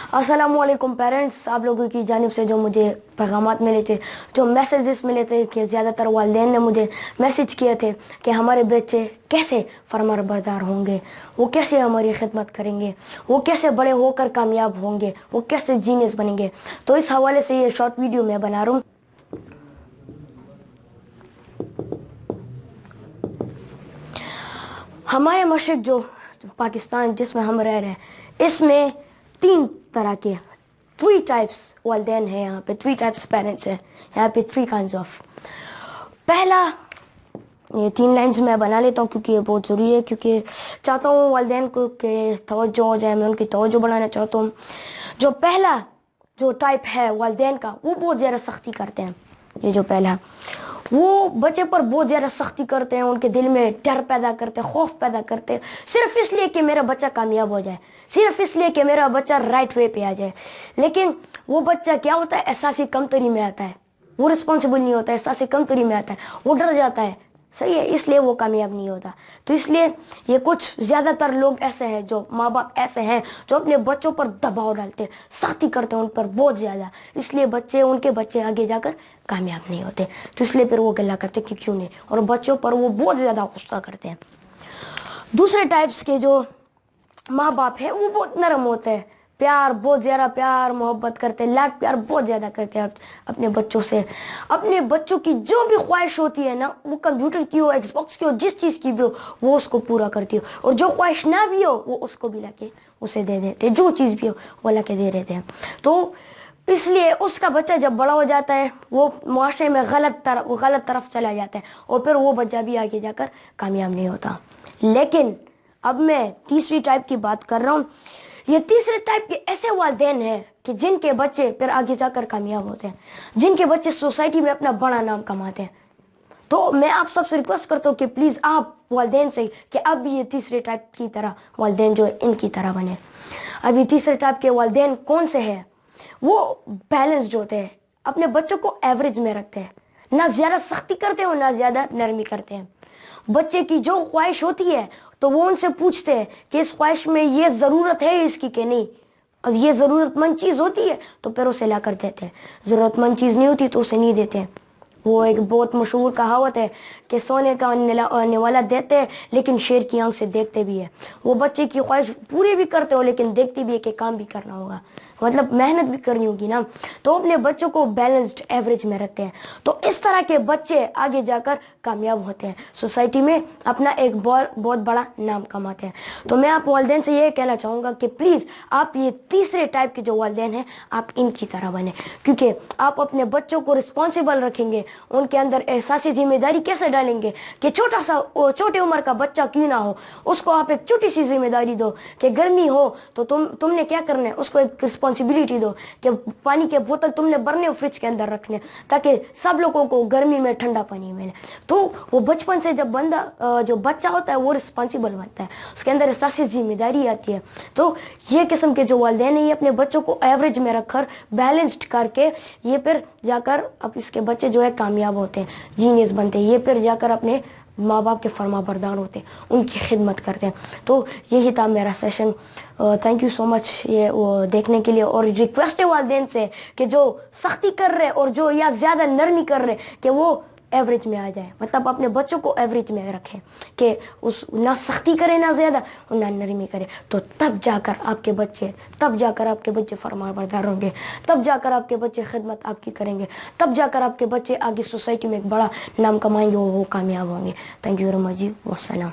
अस्सलामुअलैकुम पेरेंट्स, आप लोगों की जानिब से जो मुझे पैगामात मिले थे, जो मैसेजेस मिले थे कि ज़्यादातर वालिदैन ने मुझे मैसेज किए थे कि हमारे बच्चे कैसे फरमाबरदार होंगे, वो कैसे हमारी खिदमत करेंगे, वो कैसे बड़े होकर कामयाब होंगे, वो कैसे जीनियस बनेंगे। तो इस हवाले से ये शॉर्ट वीडियो मैं बना रहा हूँ। हमारे मशरिक जो पाकिस्तान जिसमें हम रह रहे हैं, इसमें 3 तरह के 3 टाइप्स वालिदैन हैं। यहाँ पे 3 टाइप्स पेरेंट्स हैं। यहाँ पे 3 काइंड्स ऑफ। पहला, ये 3 लाइन्स मैं बना लेता हूँ क्योंकि ये बहुत ज़रूरी है, क्योंकि चाहता हूँ वालिदैन को के तवज्जो हो जाए, मैं उनकी तवज्जो बढ़ाना चाहता हूँ। जो पहला जो टाइप है वालिदैन का, वो बहुत ज़्यादा सख्ती करते हैं। ये जो पहला, वो बच्चे पर बहुत ज़्यादा सख्ती करते हैं, उनके दिल में डर पैदा करते हैं, खौफ पैदा करते हैं, सिर्फ इसलिए कि मेरा बच्चा कामयाब हो जाए, सिर्फ इसलिए कि मेरा बच्चा राइट वे पे आ जाए। लेकिन वो बच्चा क्या होता है, एहसासी कमतरी में आता है, वो रिस्पॉन्सिबल नहीं होता है, एहसासी कमतरी में आता है, वो डर जाता है, सही है, इसलिए वो कामयाब नहीं होता। तो इसलिए ये कुछ ज़्यादातर लोग ऐसे हैं, जो माँ बाप ऐसे हैं जो अपने बच्चों पर दबाव डालते हैं, सख्ती करते हैं उन पर बहुत ज़्यादा, इसलिए उनके बच्चे आगे जाकर कामयाब नहीं होते। तो इसलिए फिर वो गिला करते कि क्यों नहीं, और बच्चों पर वो बहुत ज़्यादा गुस्सा करते हैं। दूसरे टाइप्स के जो माँ बाप है वो बहुत नरम होते हैं, प्यार, बहुत ज़्यादा प्यार मोहब्बत करते हैं, लाड प्यार बहुत ज़्यादा करते हैं अपने बच्चों से। अपने बच्चों की जो भी ख्वाहिश होती है ना, वो कंप्यूटर की हो, एक्सबॉक्स की हो, जिस चीज़ की भी हो, वो उसको पूरा करती हो, और जो ख्वाहिश ना भी हो वो उसको भी लाके उसे दे देते हैं, जो चीज़ भी हो वो लाके दे देते हैं। तो इसलिए उसका बच्चा जब बड़ा हो जाता है, वो मुआशरे में गलत तरफ चला जाता है, और फिर वो बच्चा भी आगे जाकर कामयाब नहीं होता। लेकिन अब मैं तीसरी टाइप की बात कर रहा हूँ। ये तीसरे टाइप के ऐसे वालिदैन हैं कि जिनके बच्चे फिर आगे जाकर कामयाब होते हैं, जिनके बच्चे सोसाइटी में अपना बड़ा नाम कमाते हैं। तो मैं आप सबसे रिक्वेस्ट करता हूँ कि प्लीज़ आप वालिदैन से कि अब ये तीसरे टाइप की तरह वालिदैन जो है इनकी तरह बने। अब ये तीसरे टाइप के वालिदैन कौन से हैं? वो बैलेंस्ड होते हैं, अपने बच्चों को एवरेज में रखते हैं, ना ज़्यादा सख्ती करते हैं और ना ज़्यादा नरमी करते हैं। बच्चे की जो ख्वाहिश होती है तो वो उनसे पूछते हैं कि इस ख्वाहिश में ये ज़रूरत है इसकी कि नहीं, और ये ज़रूरतमंद चीज़ होती है तो फिर उसे ला कर देते हैं, ज़रूरतमंद चीज़ नहीं होती तो उसे नहीं देते हैं। वो एक बहुत मशहूर कहावत है कि सोने का निवाला देते हैं लेकिन शेर की आंख से देखते भी है। वो बच्चे की ख्वाहिश पूरी भी करते हो लेकिन देखती भी है कि काम भी करना होगा, मतलब मेहनत भी करनी होगी ना। तो अपने बच्चों को बैलेंस्ड एवरेज में रखते हैं, तो इस तरह के बच्चे आगे जाकर कामयाब होते हैं, सोसाइटी में अपना एक बहुत बड़ा नाम कमाते हैं। तो मैं आप वालिदैन से ये कहना चाहूँगा कि प्लीज़ आप ये तीसरे टाइप के जो वालिदैन हैं आप इनकी तरह बने, क्योंकि आप अपने बच्चों को रिस्पॉन्सिबल रखेंगे, उनके अंदर एहसासी जिम्मेदारी कैसे डालेंगे कि छोटी उम्र का बच्चा क्यों ना हो, उसको आप एक छोटी सी जिम्मेदारी दो कि गर्मी हो तो तुमने क्या करना है, उसको एक रिस्पॉन्सिबिलिटी दो कि पानी के बोतल तुमने भरने फ्रिज के अंदर रखने, ताकि सब लोगों को गर्मी में ठंडा पानी मिले। तो वो बचपन से जब जो बच्चा होता है वो रिस्पॉन्सिबल बनता है, उसके अंदर एहसासी जिम्मेदारी आती है। तो ये किस्म के जो वालिदैन हैं ये अपने बच्चों को एवरेज में रखकर बैलेंस्ड करके ये फिर जाकर अब इसके बच्चे जो है कामयाब होते हैं, जीनियस बनते हैं, ये फिर जाकर अपने माँ बाप के फरमाबरदार होते हैं, उनकी खिदमत करते हैं। तो यही था मेरा session. Thank you so much ये देखने के लिए। और रिक्वेस्ट है वालिदैन से कि जो सख्ती कर रहे और जो या ज़्यादा नरमी कर रहे कि वो एवरेज में आ जाए, मतलब अपने बच्चों को एवरेज में रखें कि उस ना सख्ती करे ना ज़्यादा और ना नरमी करे। तो तब जाकर आपके बच्चे फरमाबरदार होंगे, तब जाकर आपके बच्चे खिदमत आपकी करेंगे, तब जाकर आपके बच्चे आगे सोसाइटी में एक बड़ा नाम कमाएंगे, वो कामयाब होंगे। थैंक यू वेरी मच जी, वस्सलाम।